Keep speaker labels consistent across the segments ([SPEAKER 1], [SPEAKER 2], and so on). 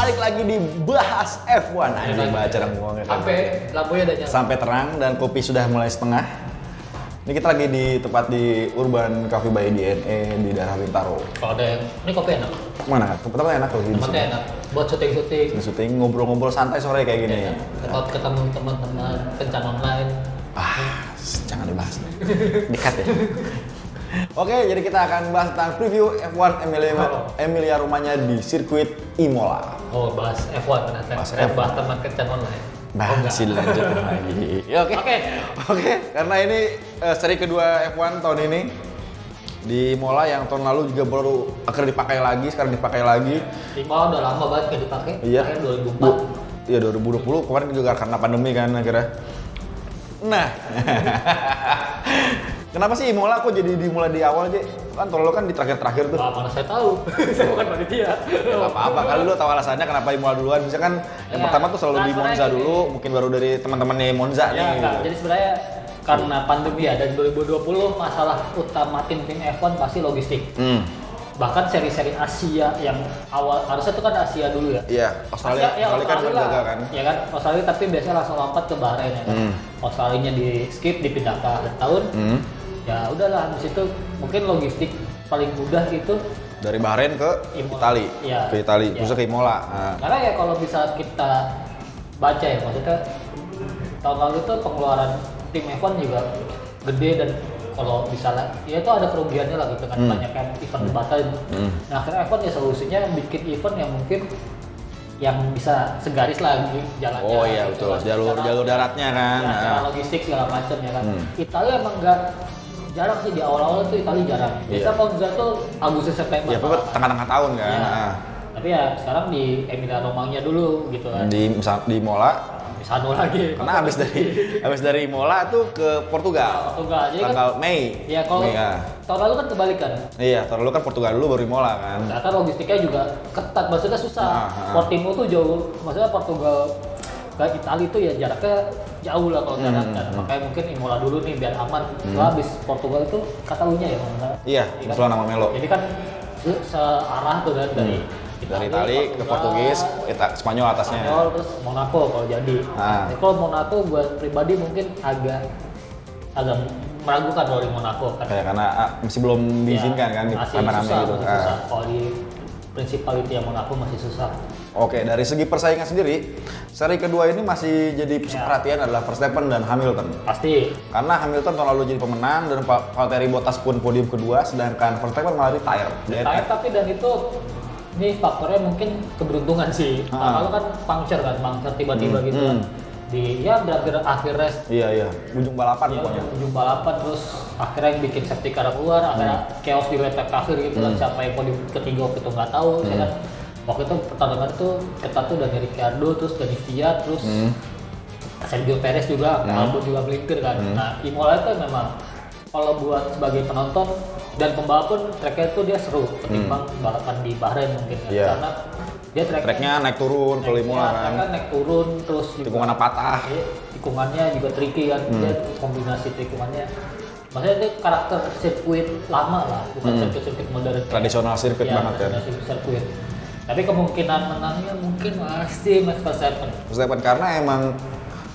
[SPEAKER 1] balik lagi di Bahas F1. Anjing baca ngomongnya.
[SPEAKER 2] Sampai lampunya udah nyala.
[SPEAKER 1] Sampai terang dan kopi sudah mulai setengah. Ini kita lagi di tepat di Urban Coffee by DNA di daerah Bintaro.
[SPEAKER 2] Kalau ada yang, ini kopi enak.
[SPEAKER 1] Mana? Tempatnya enak loh.
[SPEAKER 2] Tempatnya enak. Buat syuting-syuting.
[SPEAKER 1] Syuting ngobrol-ngobrol santai sore kayak gini.
[SPEAKER 2] Ya, ketemu teman-teman kencan online.
[SPEAKER 1] Jangan dibahas. Dekat ya. Oke, jadi kita akan bahas tentang preview F1 Emilia Romagna di sirkuit Imola.
[SPEAKER 2] Oh, bahas F1 ternyata. Bahas teman kencan online.
[SPEAKER 1] Masih lanjut lagi. Ya, Oke, karena ini seri kedua F1 tahun ini di Imola yang tahun lalu juga baru akhirnya dipakai lagi, sekarang dipakai lagi.
[SPEAKER 2] Imola udah lama banget nggak dipakai.
[SPEAKER 1] Iya.
[SPEAKER 2] Akhirnya 2004.
[SPEAKER 1] Iya 2020 kemarin juga karena pandemi kan akhirnya. Nah, kenapa sih Imola kok jadi dimulai di awal aja? Kan tahun lalu kan di terakhir-terakhir tuh.
[SPEAKER 2] Mana saya tahu, saya bukan panitia.
[SPEAKER 1] Ya nggak apa-apa, kali lu tahu alasannya kenapa Imola duluan. Misalkan yang pertama tuh selalu di Monza dulu, mungkin baru dari teman-temannya Monza nih.
[SPEAKER 2] Enggak, jadi sebenarnya karena pandemi ya, dan 2020 masalah utama tim-tim F1 pasti logistik. Bahkan seri-seri Asia yang awal, harusnya itu kan Asia dulu ya?
[SPEAKER 1] Iya, Australia kan gagal kan?
[SPEAKER 2] Ya kan, Australia tapi biasanya langsung lompat ke Bahrain ya kan? Australianya di skip, dipindah ke akhir tahun. Ya udahlah, habis itu mungkin logistik paling mudah itu
[SPEAKER 1] dari Bahrain ke Itali,
[SPEAKER 2] ya,
[SPEAKER 1] ke Itali,
[SPEAKER 2] ya.
[SPEAKER 1] terus ke Imola.
[SPEAKER 2] Karena ya kalau bisa kita baca ya, maksudnya tahun lalu itu pengeluaran tim F1 juga gede dan kalau misalnya, ya itu ada kerugiannya lah gitu kan, banyak kan event dibatalin. Nah akhirnya F1 ya solusinya bikin event yang mungkin yang bisa segaris lagi jalannya.
[SPEAKER 1] Oh iya betul, jalur daratnya kan.
[SPEAKER 2] Ya, secara logistik segala macam ya kan. Italia emang nggak jarang sih, di awal-awal tuh Italia jarang. Biasa Monza tuh Agustus September.
[SPEAKER 1] Ya pokoknya tengah-tengah tahun kan.
[SPEAKER 2] Ya. Tapi ya sekarang di Emilia Romagna dulu gitu kan.
[SPEAKER 1] Di Imola.
[SPEAKER 2] Sano lagi.
[SPEAKER 1] Karena habis dari Imola tuh ke Portugal.
[SPEAKER 2] Jadi
[SPEAKER 1] tanggal
[SPEAKER 2] kan,
[SPEAKER 1] Mei.
[SPEAKER 2] Ya kalau tahun lalu kan kebalikan.
[SPEAKER 1] Iya, tahun lalu kan Portugal dulu baru Imola kan.
[SPEAKER 2] Ternyata logistiknya juga ketat, maksudnya susah. Portimao tuh jauh, maksudnya Portugal ke Italia itu ya jaraknya jauh lah kalau darat kan. Makanya mungkin Imola dulu nih biar aman. Setelah habis Portugal itu Catalunya ya mana?
[SPEAKER 1] Iya, kebetulan nama Melo.
[SPEAKER 2] Jadi kan searah tuh kan dari
[SPEAKER 1] Itali ke Portugis, Spanyol atasnya.
[SPEAKER 2] Spanyol terus Monaco kalau jadi. Kalau Monaco buat pribadi mungkin agak meragukan kalau di Monaco kan.
[SPEAKER 1] Karena masih belum diizinkan kan di rame-rame gitu.
[SPEAKER 2] Susah. Kalau di Principality yang Monaco masih susah.
[SPEAKER 1] Oke, dari segi persaingan sendiri, seri kedua ini masih jadi pusat perhatian adalah Verstappen dan Hamilton.
[SPEAKER 2] Pasti. Karena
[SPEAKER 1] Hamilton tahun lalu jadi pemenang dan Valtteri Bottas pun podium kedua, sedangkan Verstappen malah retire.
[SPEAKER 2] Tapi dan itu ini faktornya mungkin keberuntungan sih. Lalu kan puncture tiba-tiba gitu kan. Berakhir akhir race.
[SPEAKER 1] Iya. Ujung balapan pokoknya.
[SPEAKER 2] Ujung balapan terus akhirnya yang bikin safety car keluar, akhirnya chaos di lap akhir gitu kan. Siapa yang podium ketiga waktu itu nggak tahu. Ya kan. Waktu itu pertarungan tuh ketat tuh dari Ricciardo, terus dari Fiat, terus Sergio Perez juga, Albon juga melintir kan. Nah Imola itu memang kalau buat sebagai penonton dan pembalap pun tracknya itu dia seru ketimbang balapan di Bahrain mungkin kan. Karena dia tracknya
[SPEAKER 1] naik turun ke Imola kan.
[SPEAKER 2] Naik turun terus
[SPEAKER 1] tikungannya patah.
[SPEAKER 2] Tikungannya juga tricky kan. Dia kombinasi tikungannya. Maksudnya itu karakter sirkuit lama lah, bukan sirkuit modern.
[SPEAKER 1] Tradisional sirkuit banget kan.
[SPEAKER 2] Sirkuit. Tapi kemungkinan menangnya mungkin masih Max Verstappen
[SPEAKER 1] karena emang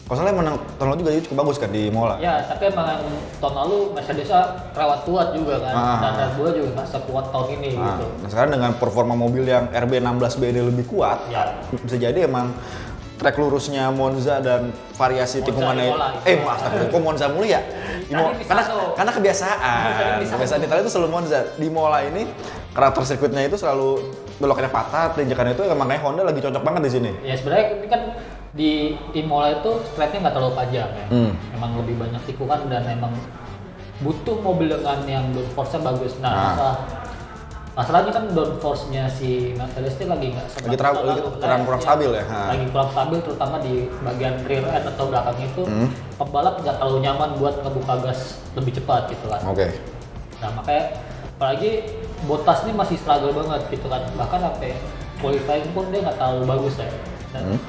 [SPEAKER 1] kalau salah menang tahun lalu juga dia cukup bagus kan di Imola.
[SPEAKER 2] Ya, tapi emang tahun lalu Mercedes rawat kuat juga kan, dan Red Bull juga nggak sekuat tahun ini gitu.
[SPEAKER 1] Nah sekarang dengan performa mobil yang RB16B ini lebih kuat, bisa jadi emang trek lurusnya Monza dan variasi tikungannya. Kok Monza mulu ya? Karena kebiasaan Italia itu selalu Monza. Di Imola ini karakter sirkuitnya itu selalu belokannya patah, tanjakan itu makanya Honda lagi cocok banget di sini.
[SPEAKER 2] Ya sebenarnya ini kan di Imola itu straightnya nggak terlalu panjang ya, emang lebih banyak tikungan dan emang butuh mobil dengan yang downforce-nya bagus. Masalahnya kan downforce-nya si Mercedes ini lagi nggak
[SPEAKER 1] kurang stabil ya.
[SPEAKER 2] Lagi kurang stabil terutama di bagian rear end atau belakang itu, pembalap nggak terlalu nyaman buat ngebuka gas lebih cepat gitu kan. Nah makanya apalagi Bottas ini masih struggle banget gitu kan, bahkan sampai qualifying pun dia nggak terlalu bagus ya.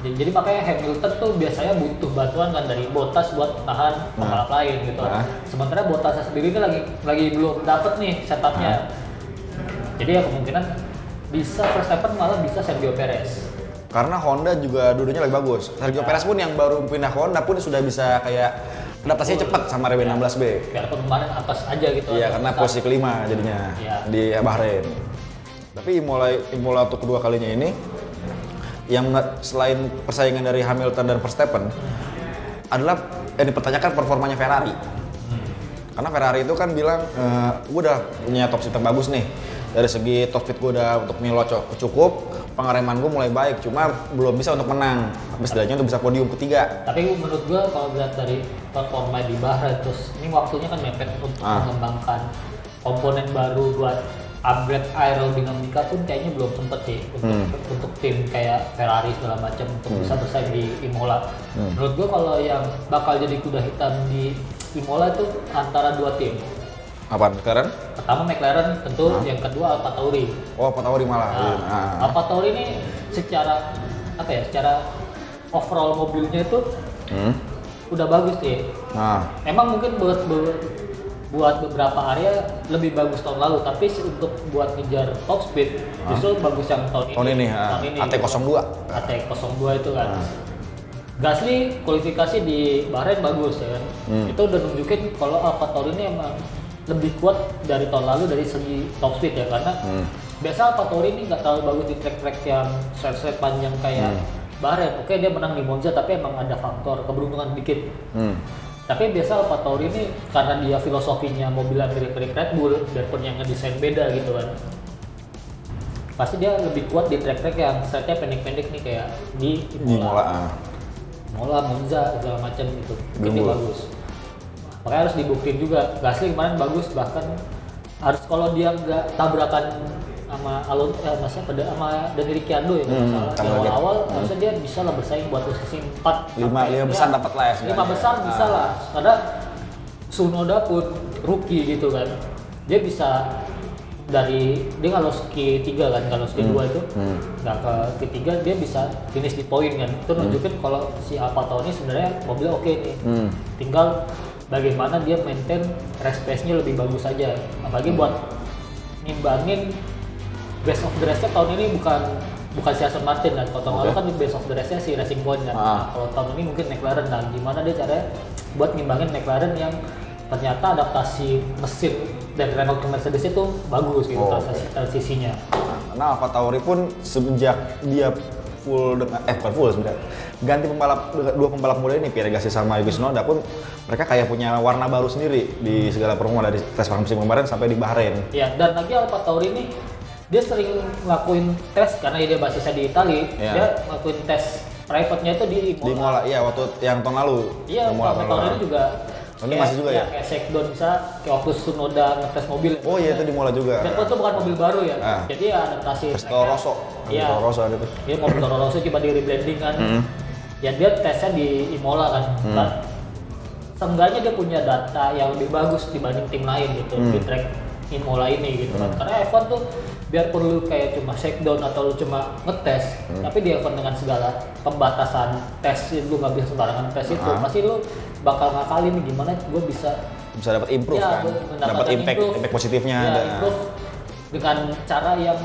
[SPEAKER 2] Jadi makanya Hamilton tuh biasanya butuh bantuan kan dari Bottas buat tahan pembalap lain gitu. Sementara Bottas sendiri ini lagi belum dapet nih setupnya. Jadi ya kemungkinan bisa Verstappen malah bisa Sergio Perez.
[SPEAKER 1] Karena Honda juga dulunya lagi bagus. Sergio Perez pun yang baru pindah ke Honda pun sudah bisa kayak adaptasinya cepat sama RB16B.
[SPEAKER 2] Biarpun kemarin atas aja gitu.
[SPEAKER 1] Iya, karena posisi kelima jadinya di Bahrain. Tapi Imola untuk kedua kalinya ini yang selain persaingan dari Hamilton dan Verstappen adalah yang dipertanyakan performanya Ferrari. Karena Ferrari itu kan bilang, gue udah punya top speed terbagus nih. Dari segi top speed gue udah untuk Milo cukup, pengereman gue mulai baik, cuma belum bisa untuk menang. Tapi setidaknya untuk bisa podium ketiga.
[SPEAKER 2] Tapi menurut gue kalau lihat dari performa di Bahrain, terus ini waktunya kan mepet untuk mengembangkan komponen baru buat upgrade aerodinamika pun kayaknya belum sempet sih untuk tim kayak Ferrari segala macam untuk bisa bersaing di Imola. Menurut gue kalau yang bakal jadi kuda hitam di Imola itu antara dua tim.
[SPEAKER 1] Apa McLaren?
[SPEAKER 2] Pertama McLaren tentu, yang kedua AlphaTauri.
[SPEAKER 1] Oh, AlphaTauri malah.
[SPEAKER 2] AlphaTauri ini secara overall mobilnya itu udah bagus sih. Emang mungkin buat beberapa area lebih bagus tahun lalu, tapi untuk buat ngejar top speed justru bagus yang tahun ini.
[SPEAKER 1] AT02.
[SPEAKER 2] AT02 itu kan. Gasly kualifikasi di Bahrain bagus ya kan. Itu udah nunjukin kalau AlphaTauri ini emang lebih kuat dari tahun lalu dari segi top speed ya, karena biasa AlphaTauri ini nggak terlalu bagus di track-track yang straight panjang kayak Bahrain. Oke, dia menang di Monza tapi emang ada faktor keberuntungan dikit. Tapi biasa AlphaTauri ini karena dia filosofinya mobilnya mirip-mirip Red Bull, biarpun yang ngedesain beda gitu kan, pasti dia lebih kuat di track-track yang straightnya pendek-pendek nih kayak di Imola, Monza segala macam gitu. Ini bagus. Makanya harus dibuktiin juga. Gasly kemarin bagus, bahkan harus kalau dia nggak tabrakan sama sama Daniel Ricciardo ya awal-awal harusnya dia bisa lah bersaing buat posisi 4
[SPEAKER 1] 5 besar dapat lah ya.
[SPEAKER 2] 5 besar bisa lah. Karena Tsunoda pun rookie gitu kan. Dia bisa dia kalau Q3 kan, kalau Q2 itu nggak ke Q3 dia bisa finish di poin kan. Itu nunjukin kalau si AlphaTauri sebenarnya mobilnya oke nih. Tinggal bagaimana dia maintain race pace-nya lebih bagus aja. Apalagi buat nimbangin best of the race-nya tahun ini bukan si Aston Martin kan. Kalau tahun lalu kan best of the race-nya si Racing Point kan. Kalau tahun ini mungkin McLaren. Nah, gimana dia caranya buat nimbangin McLaren yang ternyata adaptasi mesin dari Renault ke Mercedes itu bagus gitu transisinya.
[SPEAKER 1] Nah, AlphaTauri pun semenjak dia full dengan bukan full sebenarnya, ganti dua pembalap muda ini, Pierre Gasly sama Yuki Tsunoda pun mereka kayak punya warna baru sendiri di segala performa dari tes musim kemarin sampai di Bahrain.
[SPEAKER 2] Iya, dan lagi AlphaTauri ini dia sering ngelakuin tes karena dia basisnya di Italia. Dia ngelakuin tes private-nya itu di
[SPEAKER 1] Imola. Iya, waktu yang tahun lalu.
[SPEAKER 2] Iya, tahun ini juga.
[SPEAKER 1] Ini masih juga ya?
[SPEAKER 2] Kayak Shakedown bisa, kayak waktu Tsunoda ngetes mobil.
[SPEAKER 1] Oh iya, itu di Imola juga.
[SPEAKER 2] Dan itu bukan mobil baru ya, jadi ya adaptasi.
[SPEAKER 1] Toro Rosso.
[SPEAKER 2] Iya.
[SPEAKER 1] Toro Rosso ada tuh.
[SPEAKER 2] Iya, mobil Toro Rosso coba di rebranding kan. Ya dia tesnya di Imola kan. Seenggaknya dia punya data yang lebih bagus dibanding tim lain gitu di track Imola ini gitu kan. Karena F1 tuh biar perlu kayak cuma shakedown atau lu cuma ngetes, tapi di F1 dengan segala pembatasan tes, lu nggak bisa sembarangan tes itu, pasti lu bakal ngakalin gimana gue bisa
[SPEAKER 1] dapat improve kan, dapat impact positifnya,
[SPEAKER 2] improve dengan cara yang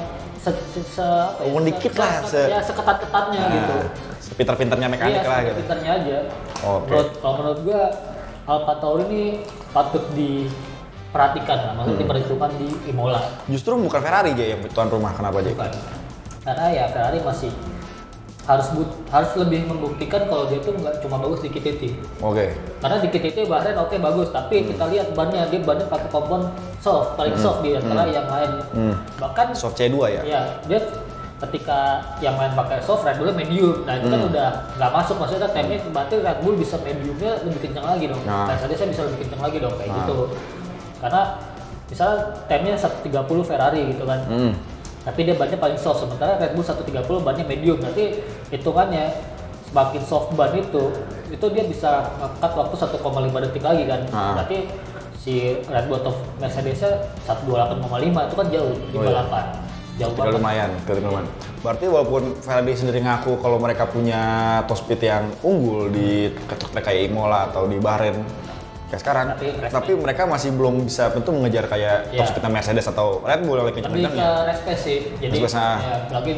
[SPEAKER 1] dikit lah,
[SPEAKER 2] seketat-ketatnya gitu,
[SPEAKER 1] sepinter-pinternya mekanik lah gitu.
[SPEAKER 2] Pinternya aja. Kalau menurut gue AlphaTauri ini patut diperhatikan lah, maksudnya diperhitungkan di Imola.
[SPEAKER 1] Justru bukan Ferrari aja yang tuan rumah, kenapa aja?
[SPEAKER 2] Karena ya Ferrari masih harus lebih membuktikan kalau dia tuh nggak cuma bagus di KTT. Karena di KTT Bahrain bagus, tapi kita lihat bannya pakai kompon soft, paling soft di antara yang lain. Bahkan
[SPEAKER 1] soft C2 ya?
[SPEAKER 2] Iya, dia ketika yang main pakai soft, Red Bull medium. Nah itu kan udah nggak masuk, maksudnya timnya berarti Red Bull bisa mediumnya lebih kencang lagi dong. Mercedes bisa lebih kencang lagi dong kayak gitu. Karena misalnya timnya 130 Ferrari gitu kan. Tapi dia bannya paling soft, sementara Red Bull 130 bannya medium. Nanti hitungannya semakin soft ban itu dia bisa nge-cut waktu 1,5 detik lagi kan. Berarti si Red Bull atau Mercedes-nya 128,5 itu kan jauh di balapan. Jauh banget.
[SPEAKER 1] Lumayan. Berarti walaupun Ferrari sendiri ngaku kalau mereka punya top speed yang unggul di kayak Imola atau di Bahrain kayak sekarang, tapi mereka masih belum bisa tentu mengejar kayak top speed Mercedes atau Red Bull yang lebih kencang-kencangnya.
[SPEAKER 2] Lebih ke race pace sih. Jadi lagi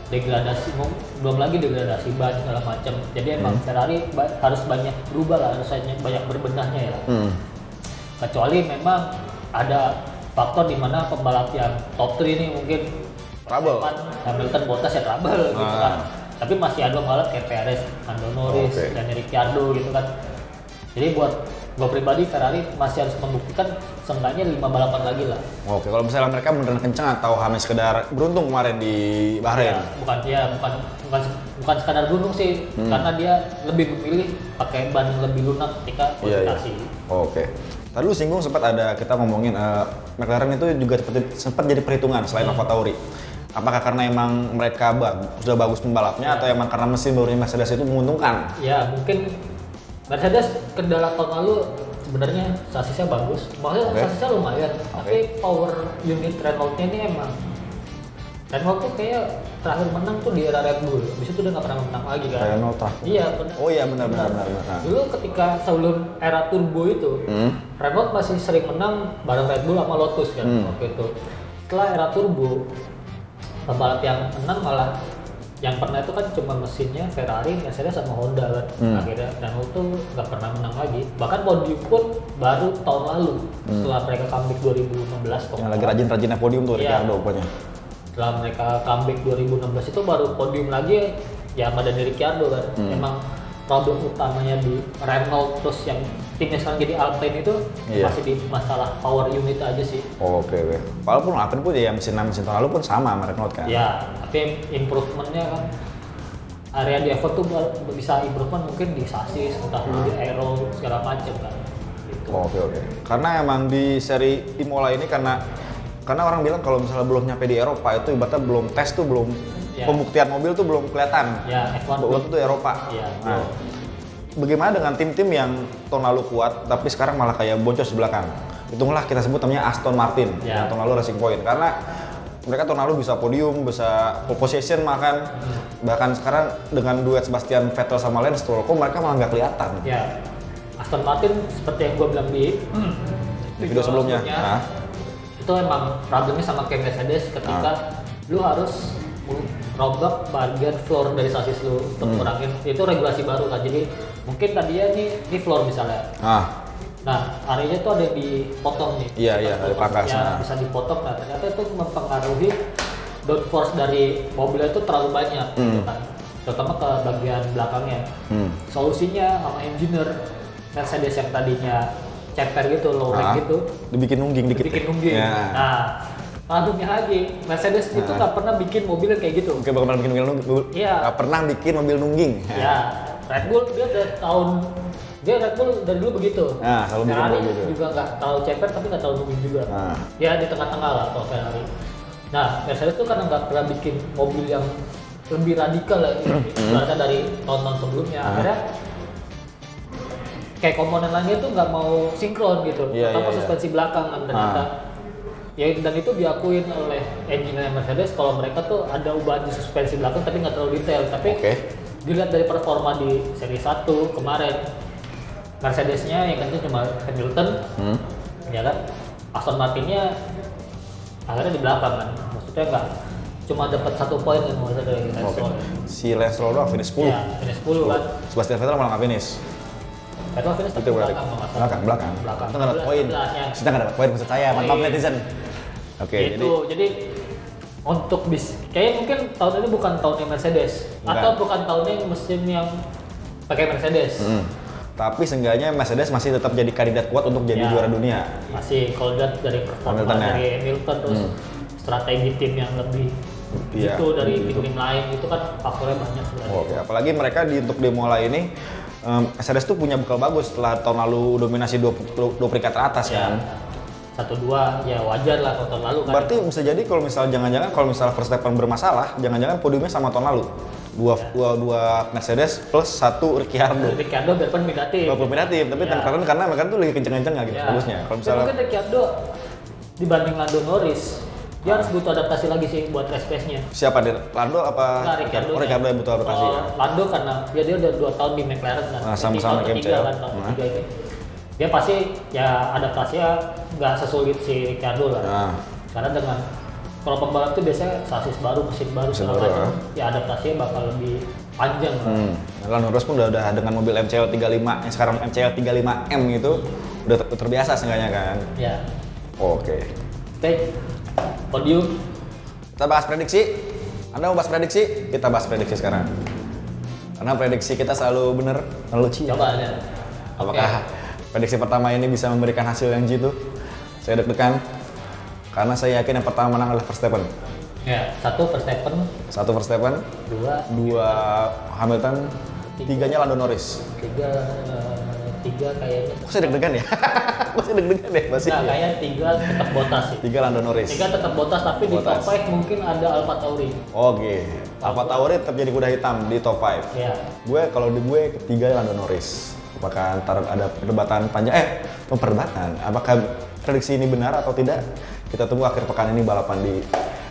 [SPEAKER 2] degradasi, belum lagi degradasi ban segala macam. Jadi emang Ferrari harus banyak berubah lah, harusnya banyak berbenahnya ya. Kecuali memang ada faktor di mana pembalap yang top 3 ini mungkin
[SPEAKER 1] trouble.
[SPEAKER 2] Hamilton, Bottas ya trouble gitu kan. Tapi masih ada pembalap kayak Perez, Lando Norris, dan Ricciardo gitu kan. Jadi buat gue pribadi Ferrari masih harus membuktikan seenggaknya 5 balapan lagi lah.
[SPEAKER 1] Oke, kalau misalnya mereka beneran kenceng atau hanya sekedar beruntung kemarin di Bahrain?
[SPEAKER 2] Bukan sekadar beruntung sih, karena dia lebih memilih pakai ban yang lebih lunak ketika kualifikasi.
[SPEAKER 1] Oke. Tadi lu singgung sempat ada kita ngomongin McLaren itu juga sempat jadi perhitungan selain AlphaTauri. Apakah karena emang mereka sudah bagus pembalapnya atau emang karena mesin barunya Mercedes itu menguntungkan?
[SPEAKER 2] Ya mungkin Mercedes kendala tahun lalu sebenarnya sasisnya bagus, maksudnya sasisnya lumayan, tapi power unit Renault-nya ini emang Renault tuh kayak terakhir menang tuh di era Red Bull, habis itu udah nggak pernah menang lagi kan?
[SPEAKER 1] Renault terakhir.
[SPEAKER 2] Iya benar.
[SPEAKER 1] Oh iya benar.
[SPEAKER 2] Dulu ketika sebelum era turbo itu, Renault masih sering menang bareng Red Bull sama Lotus kan waktu itu. Setelah era turbo, pembalap yang menang malah yang pernah itu kan cuma mesinnya Ferrari, Mercedes sama Honda kan. Akhirnya Renault tuh nggak pernah menang lagi. Bahkan podium pun baru tahun lalu setelah mereka comeback 2016.
[SPEAKER 1] Yang lagi rajin-rajinnya podium tuh Ricciardo pokoknya.
[SPEAKER 2] Setelah mereka comeback 2016 itu baru podium lagi ya sama Daniel Ricciardo kan. Emang problem utamanya di Renault terus yang timnya sekarang jadi Alpine itu masih di masalah power unit aja sih.
[SPEAKER 1] Oke. Walaupun Alpine pun ya mesin tahun lalu pun sama sama Renault kan.
[SPEAKER 2] Ya, tapi improvementnya kan area di effort tuh bisa improvement mungkin di sasis, entah di aero segala macam kan. Gitu.
[SPEAKER 1] Oke. Karena emang di seri Imola ini karena orang bilang kalau misalnya belum nyampe di Eropa itu ibaratnya belum tes tuh belum pembuktian mobil tuh belum kelihatan.
[SPEAKER 2] Ya, F1
[SPEAKER 1] waktu itu Eropa.
[SPEAKER 2] Ya,
[SPEAKER 1] nah, bagaimana dengan tim-tim yang tahun lalu kuat tapi sekarang malah kayak boncos di belakang? Hitunglah kita sebut namanya Aston Martin yang tahun lalu Racing Point karena mereka tahun lalu bisa podium, bisa pole position bahkan sekarang dengan duet Sebastian Vettel sama Lance Stroll, kok mereka malah nggak kelihatan?
[SPEAKER 2] Ya, Aston Martin seperti yang gue bilang di
[SPEAKER 1] video sebelumnya.
[SPEAKER 2] Itu emang problemnya sama kayak Mercedes ketika lu harus rombak bagian floor dari sasis lu untuk kurangin, itu regulasi baru kan. Jadi mungkin tadinya ini floor misalnya. Nah, areanya tuh ada yang dipotong nih.
[SPEAKER 1] Iya, ada pangkas.
[SPEAKER 2] Ya, bisa dipotong. Nah, ternyata itu mempengaruhi downforce dari mobilnya itu terlalu banyak, gitu kan. Terutama ke bagian belakangnya. Solusinya sama engineer Mercedes yang tadinya ceper gitu, low rake gitu,
[SPEAKER 1] dibikin nungging dikit.
[SPEAKER 2] Ya. Nah, problemnya lagi, Mercedes itu nggak pernah bikin mobil yang kayak gitu.
[SPEAKER 1] Oke, bakal pernah bikin mobil nungging. Iya. Nggak pernah bikin mobil nungging.
[SPEAKER 2] Ya, Red Bull dia Red Bull dari dulu begitu.
[SPEAKER 1] Nah, selalu bikin
[SPEAKER 2] Ferrari
[SPEAKER 1] mobil gitu.
[SPEAKER 2] juga nggak terlalu ceper tapi nggak terlalu nungging juga. Ya di tengah-tengah lah kalau Ferrari. Nah, Mercedes tuh karena nggak pernah bikin mobil yang lebih radikal lah, ibaratnya dari tahun-tahun sebelumnya. Akhirnya kayak komponen lainnya tuh nggak mau sinkron gitu, terutama suspensi belakang kan ternyata. Ya dan itu diakuin oleh engineer Mercedes kalau mereka tuh ada ubahan di suspensi belakang tapi nggak terlalu detail. Tapi dilihat dari performa di seri 1 kemarin, Mercedesnya yang kenceng cuma Hamilton, ya kan. Aston Martinnya akhirnya di belakang kan, maksudnya nggak cuma dapat 1 poin kan dari Lance Stroll.
[SPEAKER 1] Si Lance Stroll doang finish 10.
[SPEAKER 2] Ya, finish 10 kan.
[SPEAKER 1] Sebastian Vettel malah nggak finish.
[SPEAKER 2] Vettel finish
[SPEAKER 1] Itu belakang. Itu nggak dapat poin. Kita nggak dapat poin maksud saya. Maaf netizen. Oke,
[SPEAKER 2] jadi untuk kayaknya mungkin tahun ini bukan tahunnya Mercedes atau bukan tahunnya mesin yang pakai Mercedes.
[SPEAKER 1] Tapi seenggaknya Mercedes masih tetap jadi kandidat kuat untuk jadi juara dunia.
[SPEAKER 2] Masih kalau lihat dari performa dari Hamilton terus strategi tim yang lebih itu dari tim lain itu kan faktornya banyak sebenarnya.
[SPEAKER 1] Oke, apalagi mereka untuk di Imola ini Mercedes tuh punya bekal bagus setelah tahun lalu dominasi 2 peringkat teratas kan.
[SPEAKER 2] 1-2 ya wajar lah kalau tahun lalu kan.
[SPEAKER 1] Berarti bisa jadi kalau jangan-jangan kalau Verstappen bermasalah, jangan-jangan podiumnya sama tahun lalu. Dua Mercedes plus 1 Ricciardo.
[SPEAKER 2] Ricciardo biarpun negatif.
[SPEAKER 1] Tapi karena mereka tuh lagi kenceng-kencengnya gitu bagusnya. Kalau misalnya
[SPEAKER 2] mungkin Ricciardo dibanding Lando Norris, dia harus butuh adaptasi lagi sih buat race pace-nya.
[SPEAKER 1] Siapa dia? Lando apa?
[SPEAKER 2] Ricciardo.
[SPEAKER 1] Ricciardo yang butuh adaptasi.
[SPEAKER 2] Lando karena dia udah 2 tahun di McLaren kan.
[SPEAKER 1] Sama-sama
[SPEAKER 2] ketiga kan, tahun ketiga ini. Dia pasti ya adaptasinya nggak sesulit si Ricciardo lah. Karena dengan kalau pembalap tuh biasanya sasis baru, mesin baru, segala macam, ya adaptasinya bakal lebih panjang lah.
[SPEAKER 1] Lando Norris pun udah dengan mobil MCL 35 yang sekarang MCL 35M itu udah terbiasa seenggaknya kan.
[SPEAKER 2] Ya.
[SPEAKER 1] Oke.
[SPEAKER 2] Podium.
[SPEAKER 1] Kita bahas prediksi. Anda mau bahas prediksi? Kita bahas prediksi sekarang. Karena prediksi kita selalu benar, selalu cia.
[SPEAKER 2] Coba aja.
[SPEAKER 1] Apakah prediksi pertama ini bisa memberikan hasil yang jitu? Saya deg-degan. Karena saya yakin yang pertama menang adalah Verstappen.
[SPEAKER 2] Ya, 1 Verstappen.
[SPEAKER 1] 1 Verstappen. 2 Hamilton. 3-nya Lando Norris.
[SPEAKER 2] 3 kayaknya.
[SPEAKER 1] Kok saya deg-degan ya? Kok saya deg-degan ya?
[SPEAKER 2] Nah, kayaknya 3 tetap Bottas sih.
[SPEAKER 1] 3 Lando Norris.
[SPEAKER 2] 3 tetap Bottas, tapi di top 5 mungkin ada Alfa Tauri.
[SPEAKER 1] Oke. Alfa Tauri tetap jadi kuda hitam di top 5.
[SPEAKER 2] Iya.
[SPEAKER 1] Kalau di gue ketiga Lando Norris. Apakah ntar ada perdebatan panjang? Perdebatan. Apakah prediksi ini benar atau tidak? Kita tunggu akhir pekan ini balapan di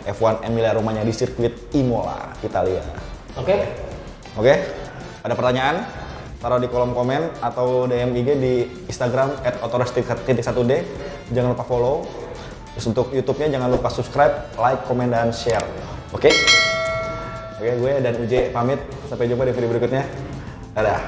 [SPEAKER 1] F1 Emilia Romagna di sirkuit Imola, Italia.
[SPEAKER 2] Oke.
[SPEAKER 1] Ada pertanyaan? Taruh di kolom komen atau DM IG di Instagram @autores_1d. Jangan lupa follow. Terus untuk YouTube-nya jangan lupa subscribe, like, komen, dan share. Oke, gue dan UJ pamit. Sampai jumpa di video berikutnya. Dadah.